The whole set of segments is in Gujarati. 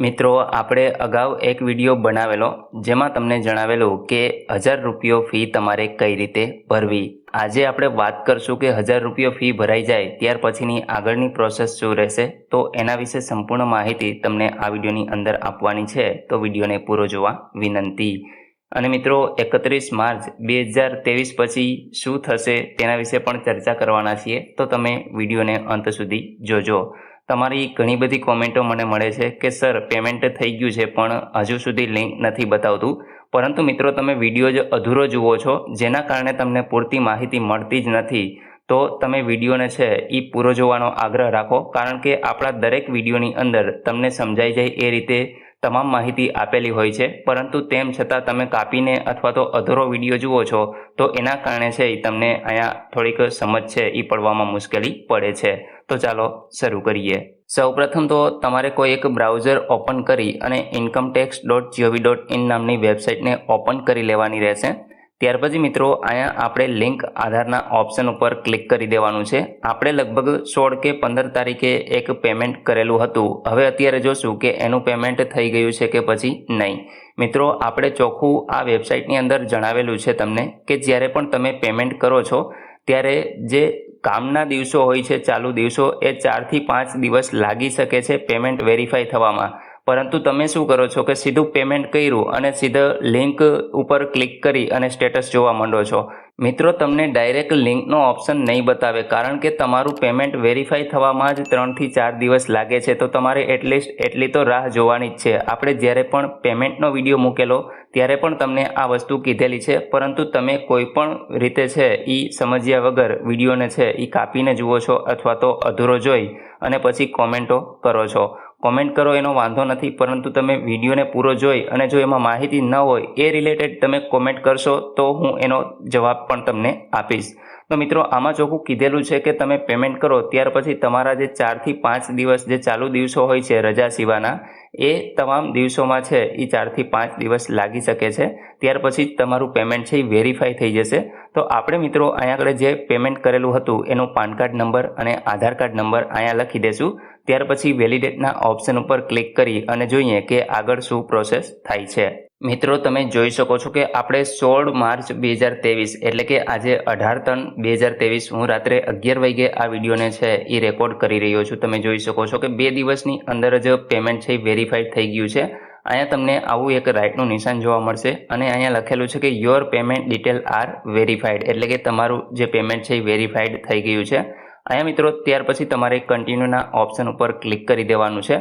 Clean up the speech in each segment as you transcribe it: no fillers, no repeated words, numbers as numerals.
મિત્રો, આપણે અગાઉ એક વિડીયો બનાવેલો જેમાં તમને જણાવેલું કે 1000 રૂપિયો ફી તમારે કઈ રીતે ભરવી। આજે આપણે વાત કરશું કે 1000 રૂપિયો ફી ભરાઈ જાય ત્યાર પછીની આગળની પ્રોસેસ શું રહેશે। તો એના વિશે સંપૂર્ણ માહિતી તમને આ વિડીયોની અંદર આપવાની છે, તો વિડીયોને પૂરો જોવા વિનંતી। અને મિત્રો, 31 માર્ચ 2023 પછી શું થશે તેના વિશે પણ ચર્ચા કરવાના છીએ, તો તમે વિડીયોને અંત સુધી જોજો। તમારી ઘણી બધી કોમેન્ટો મને મળે છે કે સર પેમેન્ટ થઈ ગયું છે પણ હજુ સુધી લિંક નથી બતાવતું, પરંતુ મિત્રો તમે વિડીયો જ અધૂરો જુઓ છો, જેના કારણે તમને પૂરતી માહિતી મળતી જ નથી। તો તમે વિડીયોને છે એ પૂરો જોવાનો આગ્રહ રાખો, કારણ કે આપણા દરેક વિડીયોની અંદર તમને સમજાઈ જાય એ રીતે તમામ માહિતી આપેલી હોય છે, પરંતુ તેમ છતાં તમે કાપીને અથવા તો અધૂરો વિડીયો જુઓ છો, તો એના કારણે છે તમને અહીંયા થોડીક સમજ છે એ પડવામાં મુશ્કેલી પડે છે। તો ચાલો શરૂ કરીએ। સૌપ્રથમ તો તમારે કોઈ એક બ્રાઉઝર ઓપન કરી અને incometax.gov.in નામની વેબસાઇટને ઓપન કરી લેવાની રહેશે। ત્યાર પછી મિત્રો અહીંયા આપણે લિંક આધારના ઓપ્શન ઉપર ક્લિક કરી દેવાનું છે। આપણે લગભગ 16 કે 15 તારીખે એક પેમેન્ટ કરેલું હતું, હવે અત્યારે જોશું કે એનું પેમેન્ટ થઈ ગયું છે કે પછી નહીં। મિત્રો, આપણે ચોખ્ખું આ વેબસાઇટની અંદર જણાવેલું છે તમને કે જ્યારે પણ તમે પેમેન્ટ કરો છો ત્યારે જે કામના દિવસો હોય છે, ચાલુ દિવસો, એ 4 થી 5 દિવસ લાગી શકે છે પેમેન્ટ વેરીફાઈ થવામાં, પરંતુ તમે શું કરો છો કે સીધું પેમેન્ટ કર્યું અને સીધા લિંક ઉપર ક્લિક કરી અને સ્ટેટસ જોવા માંડો છો। મિત્રો, તમને ડાયરેક્ટ લિંકનો ઓપ્શન નહીં બતાવે, કારણ કે તમારું પેમેન્ટ વેરીફાઈ થવામાં જ 3 થી 4 દિવસ લાગે છે, તો તમારે એટલીસ્ટ એટલી તો રાહ જોવાની જ છે। આપણે જ્યારે પણ પેમેન્ટનો વિડીયો મૂકેલો ત્યારે પણ તમને આ વસ્તુ કીધેલી છે, પરંતુ તમે કોઈ પણ રીતે છે એ સમજ્યા વગર વિડીયોને છે એ કાપીને જુઓ છો અથવા તો અધૂરો જોઈ અને પછી કોમેન્ટો કરો છો। કોમેન્ટ કરો એનો વાંધો નથી, પરંતુ તમે વિડીયોને પૂરો જોઈ અને જો એમાં માહિતી ન હોય એ રિલેટેડ તમે કોમેન્ટ કરશો તો હું એનો જવાબ પણ તમને આપીશ। તો મિત્રો, આમાં ચોખ્ખું કીધેલું છે કે તમે પેમેન્ટ કરો ત્યાર પછી તમારા જે 4 થી 5 દિવસ જે ચાલુ દિવસો હોય છે રજા સિવાયના, એ તમામ દિવસોમાં છે એ 4 થી 5 દિવસ લાગી શકે છે। ત્યાર પછી તમારું પેમેન્ટ છે એ વેરીફાઈ થઈ જશે। તો આપણે મિત્રો અહીંયા આગળ જે પેમેન્ટ કરેલું હતું એનું પાન કાર્ડ નંબર અને આધાર કાર્ડ નંબર અહીંયા લખી દેશું। ત્યાર પછી વેલિડેટના ઓપ્શન ઉપર ક્લિક કરી અને જોઈએ કે આગળ શું પ્રોસેસ થાય છે। મિત્રો, તમે જોઈ શકો છો કે આપણે 16 માર્ચ 2023 એટલે કે આજે 18/3/2023 હું રાત્રે 11 વાગે આ વિડીયોને છે એ રેકોર્ડ કરી રહ્યો છું। તમે જોઈ શકો છો કે 2 દિવસની અંદર જ પેમેન્ટ છે એ વેરીફાઈડ થઈ ગયું છે। અહીંયા તમને આવું એક રાઇટનું નિશાન જોવા મળશે અને અહીંયા લખેલું છે કે your payment detail are verified, એટલે કે તમારું જે પેમેન્ટ છે એ વેરીફાઈડ થઈ ગયું છે। અહીંયા મિત્રો ત્યાર પછી તમારે કન્ટિન્યુના ઓપ્શન ઉપર ક્લિક કરી દેવાનું છે।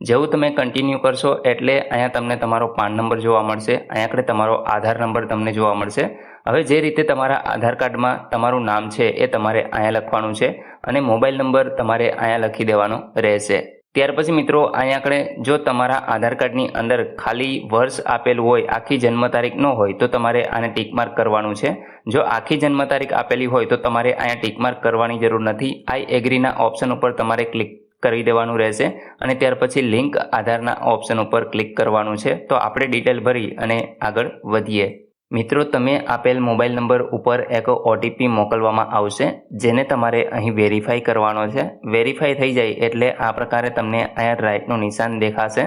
જેવું તમે કન્ટિન્યુ કરશો એટલે અહીંયા તમને તમારો પાન નંબર જોવા મળશે, અહીંયા આગળ તમારો આધાર નંબર તમને જોવા મળશે। હવે જે રીતે તમારા આધાર કાર્ડમાં તમારું નામ છે એ તમારે અહીંયા લખવાનું છે અને મોબાઈલ નંબર તમારે અહીંયા લખી દેવાનો રહેશે। ત્યાર પછી મિત્રો અહીંયા આગળ જો તમારા આધાર કાર્ડની અંદર ખાલી વર્ષ આપેલું હોય, આખી જન્મ તારીખ ન હોય, તો તમારે આને ટીક માર્ક કરવાનું છે। જો આખી જન્મ તારીખ આપેલી હોય તો તમારે અહીંયા ટીક માર્ક કરવાની જરૂર નથી, આઈ એગ્રીના ઓપ્શન ઉપર તમારે ક્લિક કરી દેવાનું રહેશે અને ત્યાર પછી લિંક આધારના ઓપ્શન ઉપર ક્લિક કરવાનું છે। તો આપણે ડિટેલ ભરી અને આગળ વધીએ। મિત્રો, તમે આપેલ મોબાઈલ નંબર ઉપર એક ઓટીપી મોકલવામાં આવશે, જેને તમારે અહીં વેરીફાઈ કરવાનો છે। વેરીફાઈ થઈ જાય એટલે આ પ્રકારે તમને અહીંયા રાઇટનું નિશાન દેખાશે।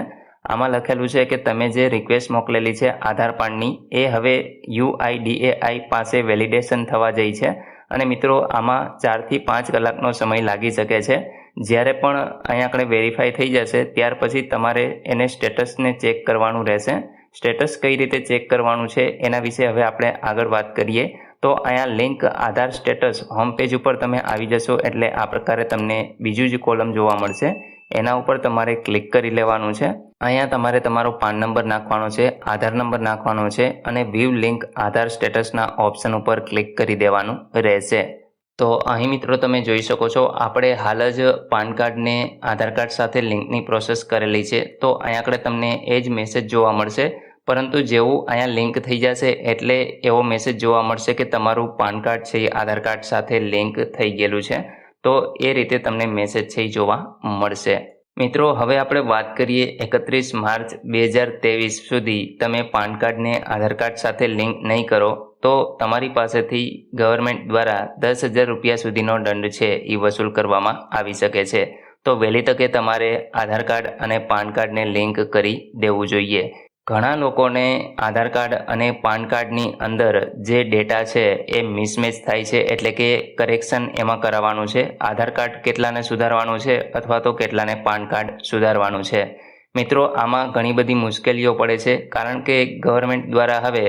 આમાં લખેલું છે કે તમે જે રિક્વેસ્ટ મોકલેલી છે આધાર કાર્ડની, એ હવે UIDAI પાસે વેલિડેશન થવા જઈ છે અને મિત્રો આમાં 4 થી 5 કલાકનો સમય લાગી શકે છે। જ્યારે પણ અહીંયા આપણે વેરીફાઈ થઈ જશે ત્યાર પછી તમારે એને સ્ટેટસને ચેક કરવાનું રહેશે। સ્ટેટસ કઈ રીતે ચેક કરવાનું છે એના વિશે હવે આપણે આગળ વાત કરીએ। તો અહીંયા લિંક આધાર સ્ટેટસ હોમ પેજ ઉપર તમે આવી જશો એટલે આ પ્રકારે તમને બીજું જ કોલમ જોવા મળશે, એના ઉપર તમારે ક્લિક કરી લેવાનું છે। અહીંયા તમારે તમારો પાન નંબર નાખવાનો છે, આધાર નંબર નાખવાનો છે અને વ્યૂ લિંક આધાર સ્ટેટસના ઓપ્શન ઉપર ક્લિક કરી દેવાનું રહેશે। તો અહીં મિત્રો તમે જોઈ શકો છો આપણે હાલ જ પાન કાર્ડને આધાર કાર્ડ સાથે લિંકની પ્રોસેસ કરેલી છે, તો અહીંયા આગળ તમને એ જ મેસેજ જોવા મળશે, પરંતુ જેવું અહીંયા લિંક થઈ જશે એટલે એવો મેસેજ જોવા મળશે કે તમારું પાન કાર્ડ છે એ આધાર કાર્ડ સાથે લિંક થઈ ગયેલું છે। તો એ રીતે તમને મેસેજ છે એ જોવા મળશે। મિત્રો, હવે આપણે વાત કરીએ 31 માર્ચ 2023 સુધી તમે પાન કાર્ડને આધાર કાર્ડ સાથે લિંક નહીં કરો તો તમારી પાસેથી ગવર્મેન્ટ દ્વારા 10,000 રૂપિયા સુધીનો દંડ છે એ વસૂલ કરવામાં આવી શકે છે। તો વહેલી તકે તમારે આધાર કાર્ડ અને પાન કાર્ડને લિંક કરી દેવું જોઈએ. ઘણા લોકોને આધાર કાર્ડ અને પાન કાર્ડની અંદર જે ડેટા છે એ મિસમેચ થાય છે, એટલે કે કરેક્શન એમાં કરાવવાનું છે. આધાર કાર્ડ કેટલાને સુધારવાનું છે અથવા તો કેટલાને પાન કાર્ડ સુધારવાનું છે. મિત્રો, આમાં ઘણી બધી મુશ્કેલીઓ પડે છે, કારણ કે ગવર્મેન્ટ દ્વારા હવે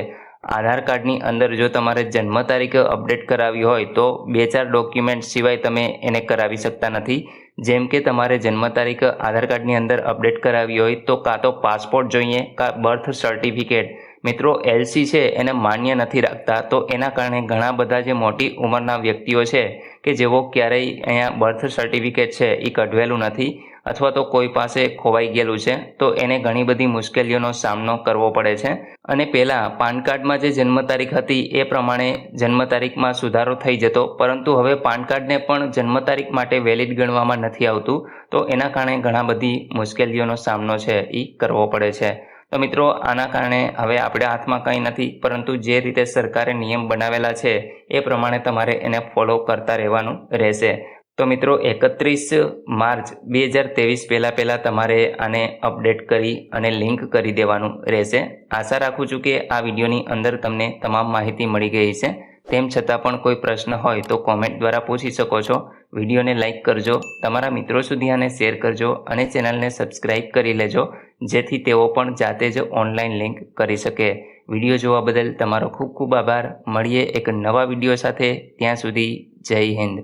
આધાર કાર્ડની અંદર જો તમારે જન્મ તારીખ અપડેટ કરાવી હોય તો 2-4 ડોક્યુમેન્ટ સિવાય તમે એને કરાવી શકતા નથી. જેમ કે તમારે જન્મ તારીખ આધાર કાર્ડની અંદર અપડેટ કરાવી હોય તો કાં તો પાસપોર્ટ જોઈએ કાં બર્થ સર્ટિફિકેટ. મિત્રો, એલસી છે એને માન્ય નથી રાખતા, તો એના કારણે ઘણા બધા જે મોટી ઉંમરના વ્યક્તિઓ છે કે જેઓ ક્યારેય અહીંયા બર્થ સર્ટિફિકેટ છે એ કઢવેલું નથી અથવા તો કોઈ પાસે ખોવાઈ ગયેલું છે, તો એને ઘણી બધી મુશ્કેલીઓનો સામનો કરવો પડે છે. અને પહેલાં પાન કાર્ડમાં જે જન્મ તારીખ હતી એ પ્રમાણે જન્મ તારીખમાં સુધારો થઈ જતો, પરંતુ હવે પાન કાર્ડને પણ જન્મ તારીખ માટે વેલિડ ગણવામાં નથી આવતું, તો એના કારણે ઘણા બધી મુશ્કેલીઓનો સામનો છે એ કરવો પડે છે. તો મિત્રો, આના કારણે હવે આપણા હાથમાં કંઈ નથી, પરંતુ જે રીતે સરકારે નિયમ બનાવેલા છે એ પ્રમાણે તમારે એને ફોલો કરતા રહેવાનું રહેશે. તો મિત્રો, 31 માર્ચ 2023 પહેલાં તમારે આને અપડેટ કરી અને લિંક કરી દેવાનું રહેશે. આશા રાખું છું કે આ વિડીયોની અંદર તમને તમામ માહિતી મળી ગઈ છે. તેમ છતાં પણ કોઈ પ્રશ્ન હોય તો કોમેન્ટ દ્વારા પૂછી શકો છો. વિડીયોને લાઇક કરજો, તમારા મિત્રો સુધી આને શેર કરજો અને ચેનલને સબસ્ક્રાઈબ કરી લેજો, જેથી તેઓ પણ જાતે જ ઓનલાઈન લિંક કરી શકે. વિડીયો જોવા બદલ તમારો ખૂબ ખૂબ આભાર. મળીએ એક નવા વિડીયો સાથે. ત્યાં સુધી જય હિન્દ.